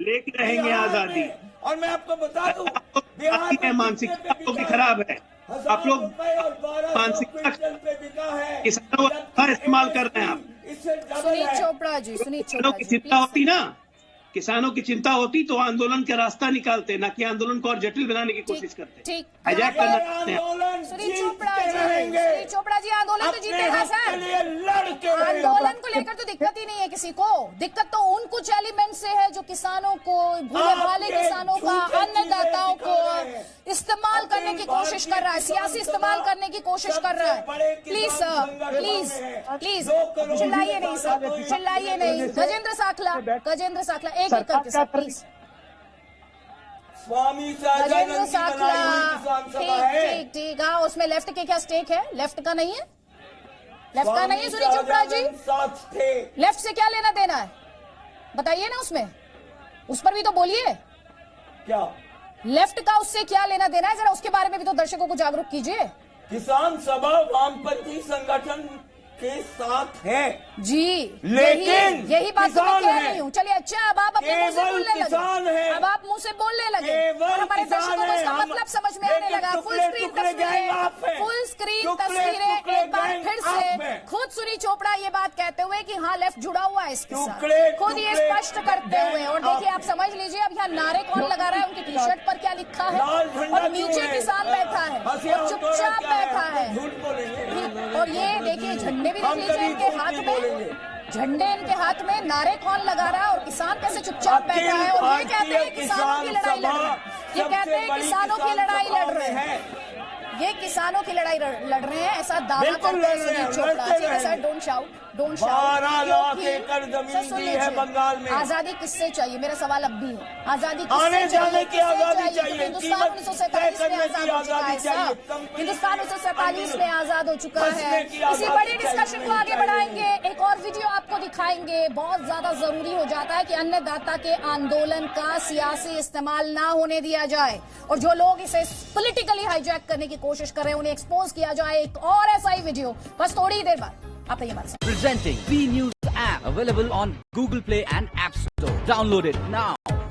लेके रहेंगे आजादी। और मैं आपको बता दूं, मानसिकता की खराब है। आप लोग मानसिकता किसानों का इस्तेमाल कर रहे हैं आप। सुनील चोपड़ा जी, सुनील चोपड़ा की चिंता होती ना, किसानों की चिंता होती तो आंदोलन का रास्ता निकालते, ना कि आंदोलन को और जटिल बनाने की कोशिश करते। ठीक, हाईजैक करना। सुनील चोपड़ा जी आंदोलन तो जीतेगा सर। आंदोलन को लेकर तो दिक्कत ही नहीं है किसी को। दिक्कत तो उन कुछ एलिमेंट से है जो किसानों को, भूले भाले किसानों का, अन्नदाताओं को इस्तेमाल करने की कोशिश कर रहा है, सियासी इस्तेमाल करने की कोशिश कर रहा है। प्लीज सर, प्लीज प्लीज चिल्लाइए नहीं सर, चिल्लाइए नहीं। गजेंद्र साखला, गजेंद्र साखला, एक एक करके सर प्लीज। स्वामी गजेंद्र साखला, ठीक ठीक। हाँ, उसमें लेफ्ट के क्या स्टेक है? लेफ्ट का नहीं है, लेफ्ट का नहीं है सुनील चोपड़ा जी। लेफ्ट से क्या लेना देना है बताइए ना, उसमें उस पर भी तो बोलिए। क्या लेफ्ट का उससे क्या लेना देना है, जरा उसके बारे में भी तो दर्शकों को जागरूक कीजिए। किसान सभा वामपंथी संगठन के साथ है जी, लेकिन यही बात तो मैं किसान कह है। रही हूँ। चलिए अच्छा, अब आप अपने मुंह से केवल बोलने किसान लगे, है। अब आप मुंह से बोलने लगे केवल और हमारे किसान दर्शकों को है। इसका हम- मतलब समझ में आने लेकिन लगा। फुल टुकड़े स्क्रीन टुकड़े जाएंगे आप पे। तस्वीरें, फुल स्क्रीन टुकड़े तस्वीरें टुकड़े एक बार जाएंगे फिर आप से पे। खुद सुनी चोपड़ा ये बात कहते हुए कि हाँ लेफ्ट जुड़ा हुआ है इसके साथ, टुकड़े खुद ये टुकड़े स्पष्ट करते हुए। और देखिए आप समझ लीजिए अब यहाँ नारे कौन लगा रहा है, उनकी टी शर्ट पर क्या लिखा है लाल झंडा और क्यों नीचे है? किसान बैठा है हंसिया और हथौड़ा चुपचाप क्या है? बैठा है। झूठ बोलेंगे। और ये देखिए झंडे भी देख हम लीजिए कभी इनके झूठ हाथ नहीं में, बोलेंगे। झंडे इनके हाथ में, नारे कौन लगा रहा है और किसान कैसे चुपचाप बैठा है। और ये कहते हैं किसानों की लड़ाई लड़ रहे हैं, ये कहते हैं किसानों की लड़ाई लड़ रहे हैं, ये किसानों की लड़ाई लड़ रहे हैं, ऐसा दावा बिल्कुल करते हैं लड़ रहे हैं, सुनील चोपड़ा। लड़ते ठीक है सर, रहेंगे। Don't shout, don't 12 lakh shout. एकड़ जमीन सुन दी है लीजिए, बंगाल में। आजादी किससे चाहिए, मेरा सवाल अब भी है, आजादी आने किससे जाने चाहिए, की किससे आजादी चाहिए? चाहिए, हिंदुस्तान कीमत 1947 तय में करने की आजाद हो चुका है आजादी चाहिए, साहब, कंपनी हिंदुस्तान 1947 में आजाद हो चुका बचने है। की इसी आजादी बड़ी डिस्कशन को चाहिए, आगे बढ़ाएंगे, एक और वीडियो आपको दिखाएंगे। बहुत ज्यादा जरूरी हो जाता है कि अन्नदाता के आंदोलन का सियासी इस्तेमाल ना होने दिया जाए और जो लोग इसे पॉलिटिकली हाईजैक करने की कोशिश कर रहे हैं उन्हें एक्सपोज किया जाए। एक और ऐसा ही वीडियो बस थोड़ी ही देर बाद आप ये बात Presenting B News app available on Google Play and App Store. Download it now.